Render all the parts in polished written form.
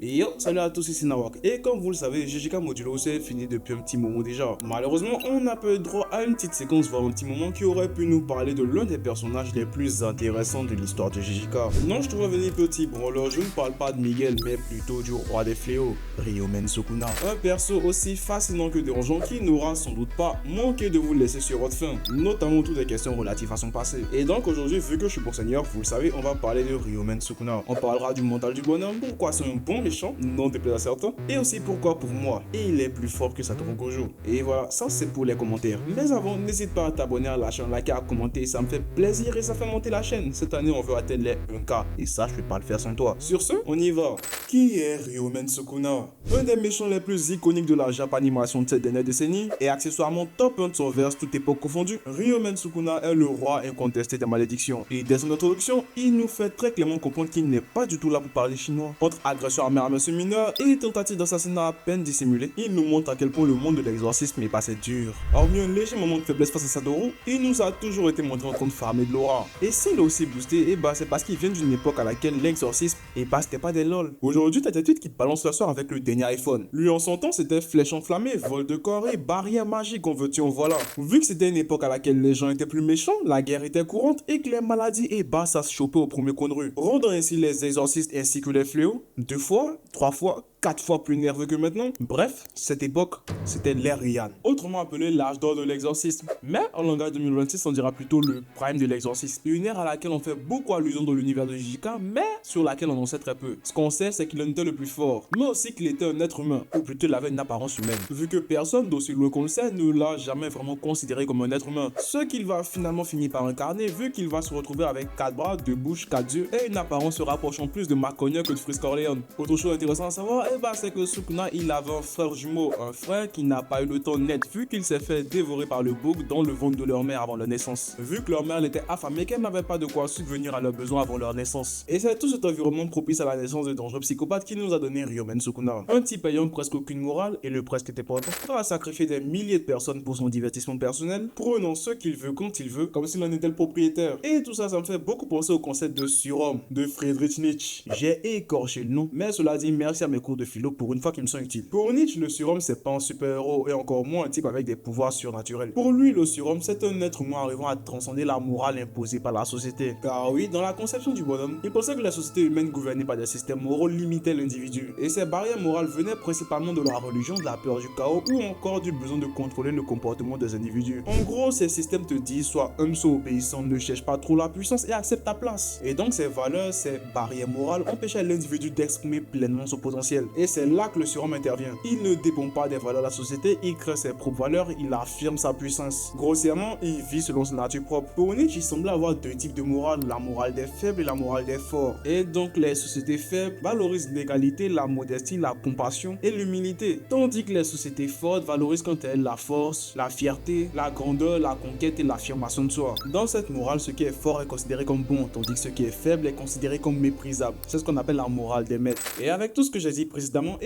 Et yo, salut à tous, ici Nawak. Et comme vous le savez, GGK Modulo c'est fini depuis un petit moment déjà. Malheureusement, on n'a pas eu droit à une petite séquence, voire un petit moment qui aurait pu nous parler de l'un des personnages les plus intéressants de l'histoire de GGK. Non, je te revenais petit branleur, je ne parle pas de Miguel, mais plutôt du roi des fléaux, Ryomen Sukuna. Un perso aussi fascinant que dérangeant qui n'aura sans doute pas manqué de vous laisser sur votre faim, notamment toutes les questions relatives à son passé. Et donc aujourd'hui, vu que je suis pour seigneur, vous le savez, on va parler de Ryomen Sukuna. On parlera du mental du bonhomme, pourquoi c'est un bon méchant, non déplaise à certains, et aussi pourquoi pour moi, il est plus fort que Satoru Gojo. Et voilà, ça c'est pour les commentaires. Mais avant, n'hésite pas à t'abonner, à lâcher un like et à commenter, ça me fait plaisir et ça fait monter la chaîne. Cette année, on veut atteindre les 1K, et ça, je vais pas le faire sans toi. Sur ce, on y va. Qui est Ryomen Sukuna? Un des méchants les plus iconiques de la Japanimation de cette dernière décennie, et accessoirement top 1 de son verse toute époque confondue, Ryomen Sukuna est le roi incontesté des malédictions. Et dès son introduction, il nous fait très clairement comprendre qu'il n'est pas du tout là pour parler chinois. Entre agression armée à monsieur mineur et tentative d'assassinat à peine dissimulée, il nous montre à quel point le monde de l'exorcisme est passé dur. Hormis un léger moment de faiblesse face à Satoru, il nous a toujours été montré en train de farmer de l'aura. Et s'il est aussi boosté, et bah c'est parce qu'il vient d'une époque à laquelle l'exorcisme, et bah c'était pas des lol. Aujourd'hui, t'as des tweets qui te balancent le soir avec le dernier iPhone. Lui en son temps, c'était flèche enflammée, vol de corps et barrière magique, on veut en voilà. Vu que c'était une époque à laquelle les gens étaient plus méchants, la guerre était courante et que les maladies et bah ça se chopait au premier coin de rue. Rendant ainsi les exorcistes ainsi que les fléaux 2 fois, 3 fois, 4 fois plus nerveux que maintenant. Bref, cette époque, c'était l'ère Ryan, autrement appelé l'âge d'or de l'exorcisme. Mais en langage 2026, on dira plutôt le prime de l'exorcisme. Une ère à laquelle on fait beaucoup allusion dans l'univers de JK, mais sur laquelle on en sait très peu. Ce qu'on sait, c'est qu'il en était le plus fort, mais aussi qu'il était un être humain, ou plutôt il avait une apparence humaine. Vu que personne, d'aussi loin qu'on le sait, ne l'a jamais vraiment considéré comme un être humain. Ce qu'il va finalement finir par incarner, vu qu'il va se retrouver avec 4 bras, 2 bouches, 4 yeux, et une apparence se rapprochant plus de Marconia que de Frisk Corleone. Autre chose intéressante à savoir, c'est que Sukuna, il avait un frère jumeau, un frère qui n'a pas eu le temps net, vu qu'il s'est fait dévorer par le bouc dans le ventre de leur mère avant leur naissance. Vu que leur mère était affamée, qu'elle n'avait pas de quoi subvenir à leurs besoins avant leur naissance. Et c'est tout cet environnement propice à la naissance de dangereux psychopathes qui nous a donné Ryomen Sukuna. Un type ayant presque aucune morale, et le presque était pas autant, prêt à sacrifier des milliers de personnes pour son divertissement personnel, prenant ce qu'il veut quand il veut, comme s'il en était le propriétaire. Et tout ça, ça me fait beaucoup penser au concept de surhomme, de Friedrich Nietzsche. J'ai écorché le nom, mais cela dit, merci à mes cours de philo pour une fois qu'ils me sont utiles. Pour Nietzsche, le surhomme, c'est pas un super-héros, et encore moins un type avec des pouvoirs surnaturels. Pour lui, le surhomme, c'est un être humain arrivant à transcender la morale imposée par la société. Car oui, dans la conception du bonhomme, il pensait que la société humaine gouvernée par des systèmes moraux limitait l'individu. Et ces barrières morales venaient principalement de la religion, de la peur du chaos, ou encore du besoin de contrôler le comportement des individus. En gros, ces systèmes te disent sois humble, sois obéissant, ne cherche pas trop la puissance et accepte ta place. Et donc ces valeurs, ces barrières morales empêchaient l'individu d'exprimer pleinement son potentiel. Et c'est là que le surhomme intervient. Il ne dépend pas des valeurs de la société, il crée ses propres valeurs, il affirme sa puissance. Grossièrement, il vit selon sa nature propre. Pour Nietzsche, il semblait avoir 2 types de morale, la morale des faibles et la morale des forts. Et donc les sociétés faibles valorisent l'égalité, la modestie, la compassion et l'humilité. Tandis que les sociétés fortes valorisent quant à elles la force, la fierté, la grandeur, la conquête et l'affirmation de soi. Dans cette morale, ce qui est fort est considéré comme bon, tandis que ce qui est faible est considéré comme méprisable. C'est ce qu'on appelle la morale des maîtres. Et avec tout ce que j'ai dit précédemment,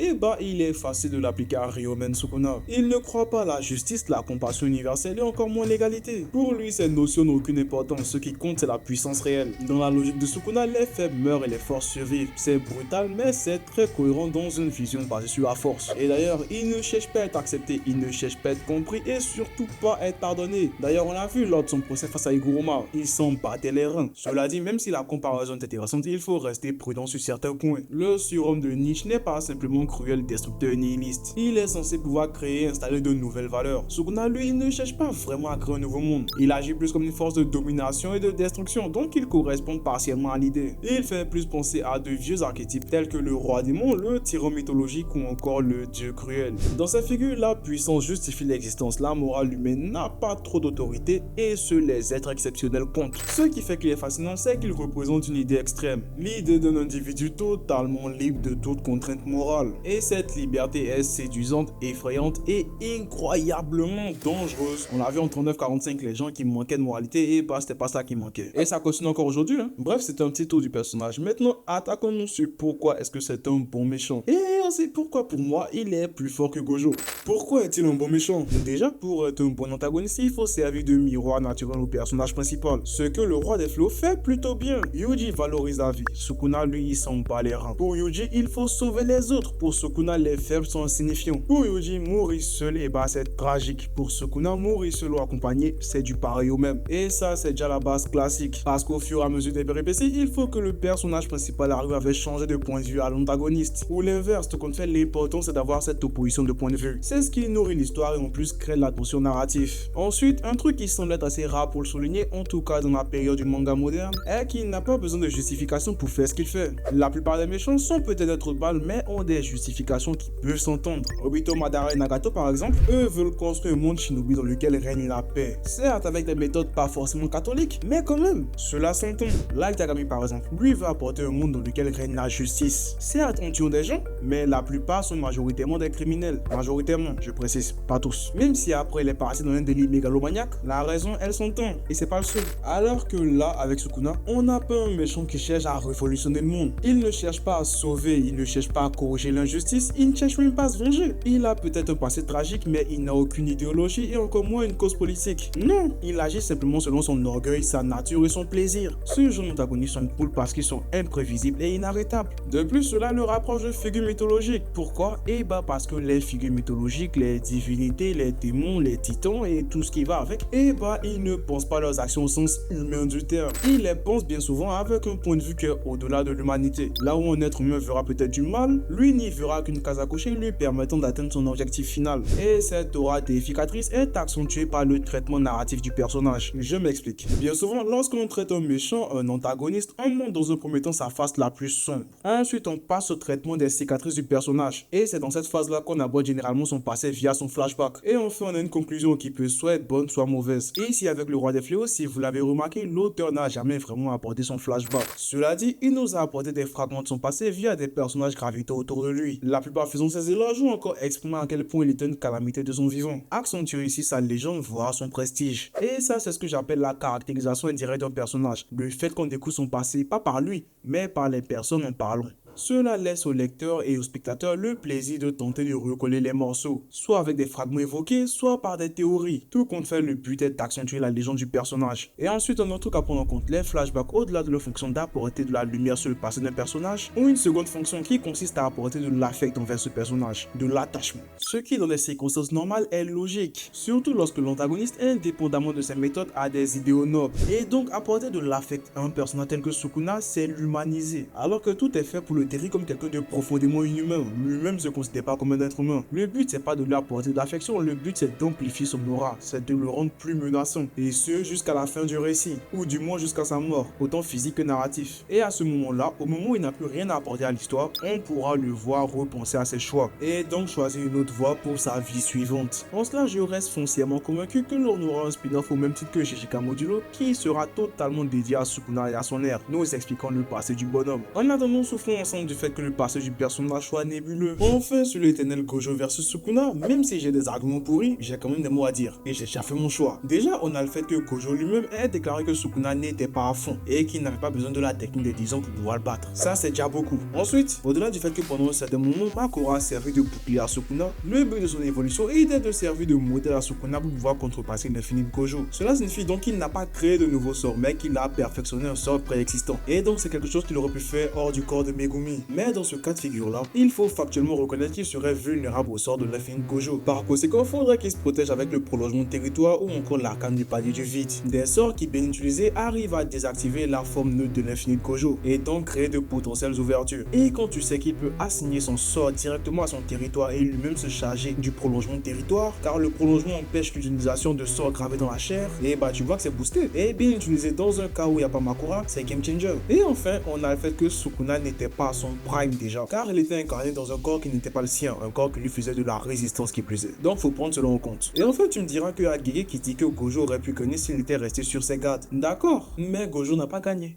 il est facile de l'appliquer à Ryomen Sukuna. Il ne croit pas à la justice, la compassion universelle et encore moins l'égalité. Pour lui, ces notions n'ont aucune importance. Ce qui compte, c'est la puissance réelle. Dans la logique de Sukuna, les faibles meurent et les forts survivent. C'est brutal, mais c'est très cohérent dans une vision basée sur la force. Et d'ailleurs, il ne cherche pas à être accepté, il ne cherche pas à être compris et surtout pas à être pardonné. D'ailleurs, on l'a vu lors de son procès face à Higuruma. Il s'en battait les reins. Cela dit, même si la comparaison est intéressante, il faut rester prudent sur certains points. Le surhomme de Nietzsche n'est pas simplement cruel, destructeur, nihiliste. Il est censé pouvoir créer et installer de nouvelles valeurs. Sukuna, lui, il ne cherche pas vraiment à créer un nouveau monde. Il agit plus comme une force de domination et de destruction, donc il correspond partiellement à l'idée. Il fait plus penser à de vieux archétypes tels que le roi démon, le tyran mythologique ou encore le dieu cruel. Dans cette figure, la puissance justifie l'existence, la morale humaine n'a pas trop d'autorité et seuls les êtres exceptionnels comptent. Ce qui fait qu'il est fascinant, c'est qu'il représente une idée extrême, l'idée d'un individu totalement libre de toute contrainte morale. Et cette liberté est séduisante, effrayante et incroyablement dangereuse. On l'a vu en 39-45, les gens qui manquaient de moralité, et bah c'était pas ça qui manquait. Et ça continue encore aujourd'hui. Bref, c'était un petit tour du personnage. Maintenant, attaquons-nous sur pourquoi est-ce que c'est un bon méchant. Et commencer pourquoi pour moi il est plus fort que Gojo. Pourquoi est-il un bon méchant? Déjà, pour être un bon antagoniste, il faut servir de miroir naturel au personnage principal, ce que le roi des flots fait plutôt bien. Yuji valorise la vie, Sukuna lui il s'en bat les reins. Pour Yuji, il faut sauver les autres, pour Sukuna les faibles sont insignifiants. Pour Yuji, mourir seul et bah c'est tragique. Pour Sukuna, mourir seul ou accompagné, c'est du pareil au même. Et ça c'est déjà la base classique, parce qu'au fur et à mesure des péripéties, il faut que le personnage principal arrive à changer de point de vue à l'antagoniste. Ou l'inverse, tout compte fait, l'important c'est d'avoir cette opposition de point de vue. C'est ce qui nourrit l'histoire et en plus crée l'attention narrative. Ensuite, un truc qui semble être assez rare pour le souligner, en tout cas dans la période du manga moderne, est qu'il n'a pas besoin de justification pour faire ce qu'il fait. La plupart des méchants sont peut-être trop balles, mais ont des justifications qui peuvent s'entendre. Obito, Madara et Nagato par exemple, eux veulent construire un monde shinobi dans lequel règne la paix. Certes avec des méthodes pas forcément catholiques, mais quand même, cela s'entend. Light Yagami par exemple, lui veut apporter un monde dans lequel règne la justice. Certes en tuant des gens, mais la plupart sont majoritairement des criminels. Majoritairement, je précise, pas tous. Même si après il est parti dans un délit mégalomaniaque, la raison elle s'entend, et c'est pas le seul. Alors que là, avec Sukuna, on n'a pas un méchant qui cherche à révolutionner le monde. Il ne cherche pas à sauver, il ne cherche pas à corriger l'injustice, il ne cherche même pas à se venger. Il a peut-être un passé tragique, mais il n'a aucune idéologie et encore moins une cause politique. Non, il agit simplement selon son orgueil, sa nature et son plaisir. Ce genre d'antagonistes sont cool parce qu'ils sont imprévisibles et inarrêtables. De plus, cela le rapproche de figures mythologiques. Pourquoi? Eh bah parce que les figures mythologiques, les divinités, les démons, les titans et tout ce qui va avec, eh bah ils ne pensent pas leurs actions au sens humain du terme. Ils les pensent bien souvent avec un point de vue qui est au-delà de l'humanité. Là où un être humain verra peut-être du mal, lui n'y verra qu'une case à cocher lui permettant d'atteindre son objectif final. Et cette aura déificatrice est accentuée par le traitement narratif du personnage. Je m'explique. Bien souvent, lorsqu'on traite un méchant, un antagoniste, on montre dans un premier temps sa face la plus sombre. Ensuite, on passe au traitement des cicatrices du personnage. Et c'est dans cette phase-là qu'on aborde généralement son passé via son flashback. Et enfin, on a une conclusion qui peut soit être bonne, soit mauvaise. Et ici, avec le roi des fléaux, si vous l'avez remarqué, l'auteur n'a jamais vraiment apporté son flashback. Cela dit, il nous a apporté des fragments de son passé via des personnages gravitant autour de lui. La plupart faisant ses éloges ou encore exprimant à quel point il était une calamité de son vivant. Accentue ici sa légende, voire son prestige. Et ça, c'est ce que j'appelle la caractérisation indirecte d'un personnage. Le fait qu'on découvre son passé, pas par lui, mais par les personnes en parlant. Cela laisse au lecteur et au spectateur le plaisir de tenter de recoller les morceaux, soit avec des fragments évoqués, soit par des théories. Tout compte fait, le but est d'accentuer la légende du personnage. Et ensuite, un autre truc à prendre en compte, les flashbacks, au-delà de leur fonction d'apporter de la lumière sur le passé d'un personnage, ont une seconde fonction qui consiste à apporter de l'affect envers ce personnage, de l'attachement. Ce qui, dans les circonstances normales, est logique, surtout lorsque l'antagoniste, indépendamment de ses méthodes, a des idéaux nobles. Et donc, apporter de l'affect à un personnage tel que Sukuna, c'est l'humaniser, alors que tout est fait pour le décrit comme quelqu'un de profondément inhumain. Lui-même ne se considère pas comme un être humain. Le but, c'est pas de lui apporter de l'affection, le but, c'est d'amplifier son aura, c'est de le rendre plus menaçant. Et ce, jusqu'à la fin du récit, ou du moins jusqu'à sa mort, autant physique que narratif. Et à ce moment-là, au moment où il n'a plus rien à apporter à l'histoire, on pourra le voir repenser à ses choix, et donc choisir une autre voie pour sa vie suivante. En cela, je reste foncièrement convaincu que l'on aura un spin-off au même titre que Jessica Modulo, qui sera totalement dédié à Sukuna et à son ère, nous expliquant le passé du bonhomme. En attendant, souffrons ensemble du fait que le passé du personnage soit nébuleux. Enfin, sur l'éternel Gojo versus Sukuna, même si j'ai des arguments pourris, j'ai quand même des mots à dire, et j'ai déjà fait mon choix. Déjà, on a le fait que Gojo lui-même ait déclaré que Sukuna n'était pas à fond, et qu'il n'avait pas besoin de la technique des 10 ans pour pouvoir le battre. Ça, c'est déjà beaucoup. Ensuite, au-delà du fait que pendant un certain moment, Makura a servi de bouclier à Sukuna, le but de son évolution était de servir de modèle à Sukuna pour pouvoir contrepasser l'infini de Gojo. Cela signifie donc qu'il n'a pas créé de nouveaux sorts, mais qu'il a perfectionné un sort préexistant. Et donc, c'est quelque chose qu'il aurait pu faire hors du corps de Megumi. Mais dans ce cas de figure-là, il faut factuellement reconnaître qu'il serait vulnérable au sort de l'infini Gojo. Par conséquent, il faudrait qu'il se protège avec le prolongement de territoire ou encore l'arcane du palier du vide. Des sorts qui, bien utilisés, arrivent à désactiver la forme neutre de l'infini Gojo et donc créer de potentielles ouvertures. Et quand tu sais qu'il peut assigner son sort directement à son territoire et lui-même se charger du prolongement de territoire, car le prolongement empêche l'utilisation de sorts gravés dans la chair, et bah tu vois que c'est boosté. Et bien utilisé dans un cas où il n'y a pas Makura, c'est game changer. Et enfin, on a le fait que Sukuna n'était pas à son prime déjà, car il était incarné dans un corps qui n'était pas le sien, un corps qui lui faisait de la résistance qui plus est. Donc faut prendre cela en compte. Et enfin tu me diras que Agege qui dit que Gojo aurait pu gagner s'il était resté sur ses gardes. D'accord, mais Gojo n'a pas gagné.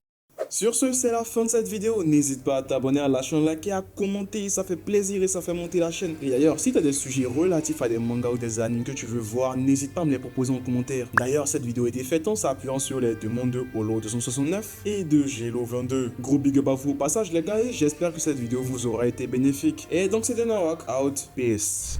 Sur ce, c'est la fin de cette vidéo. N'hésite pas à t'abonner à la chaîne, liker, à commenter, ça fait plaisir et ça fait monter la chaîne. Et d'ailleurs, si tu as des sujets relatifs à des mangas ou des animes que tu veux voir, n'hésite pas à me les proposer en commentaire. D'ailleurs, cette vidéo a été faite en s'appuyant sur les demandes de Holo 269 et de Gelo 22. Gros big up à vous au passage les gars, et j'espère que cette vidéo vous aura été bénéfique. Et donc c'était Nawak, out, peace.